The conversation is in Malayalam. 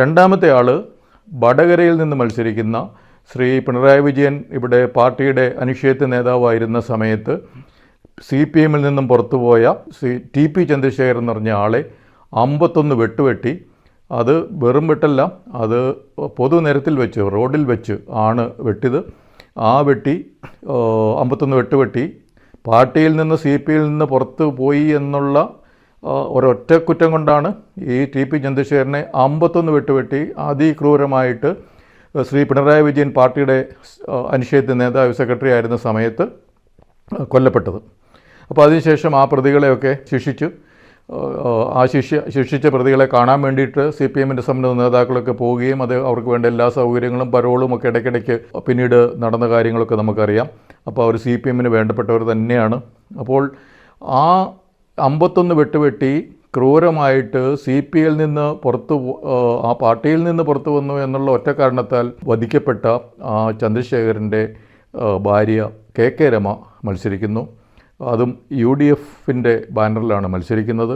രണ്ടാമത്തെ ആൾ വടകരയിൽ നിന്ന് മത്സരിക്കുന്ന ശ്രീ പിണറായി വിജയൻ ഇവിടെ പാർട്ടിയുടെ അനിശ്ചിത നേതാവായിരുന്ന സമയത്ത് CPM നിന്നും പുറത്തുപോയ ശ്രീ TP ചന്ദ്രശേഖരൻ എന്ന് പറഞ്ഞ ആളെ 51 വെട്ടുവെട്ടി. അത് വെറും വെട്ടല്ല, അത് പൊതുനിരത്തിൽ വെച്ച് റോഡിൽ വെച്ച് ആണ് വെട്ടിയത്. ആ വെട്ടി 51 വെട്ടുവെട്ടി പാർട്ടിയിൽ നിന്ന് CPM നിന്ന് പുറത്തു പോയി എന്നുള്ള ഒരൊറ്റ കുറ്റം കൊണ്ടാണ് ഈ TP ചന്ദ്രശേഖരനെ 51 വെട്ടുവെട്ടി അതിക്രൂരമായിട്ട് ശ്രീ പിണറായി വിജയൻ പാർട്ടിയുടെ അനിശ്ചിത നേതാവ് സെക്രട്ടറി ആയിരുന്ന സമയത്ത് കൊല്ലപ്പെട്ടത്. അപ്പോൾ അതിനുശേഷം ആ പ്രതികളെയൊക്കെ ശിക്ഷിച്ചു. ശിക്ഷിച്ച പ്രതികളെ കാണാൻ വേണ്ടിയിട്ട് CPMൻ്റെ സന്നദ്ധ നേതാക്കളൊക്കെ പോവുകയും അവർക്ക് വേണ്ട എല്ലാ സൗകര്യങ്ങളും പരോളും ഒക്കെ ഇടയ്ക്കിടയ്ക്ക് പിന്നീട് നടന്ന കാര്യങ്ങളൊക്കെ നമുക്കറിയാം. അപ്പോൾ അവർ CPMന് വേണ്ടപ്പെട്ടവർ തന്നെയാണ്. അപ്പോൾ ആ 51 വെട്ടുവെട്ടി ക്രൂരമായിട്ട് CPL നിന്ന് ആ പാർട്ടിയിൽ നിന്ന് പുറത്തു വന്നു എന്നുള്ള ഒറ്റ കാരണത്താൽ വധിക്കപ്പെട്ട ആ ചന്ദ്രശേഖരൻ്റെ ഭാര്യ KK രമ മത്സരിക്കുന്നു. അതും UDFൻ്റെ ബാനറിലാണ് മത്സരിക്കുന്നത്.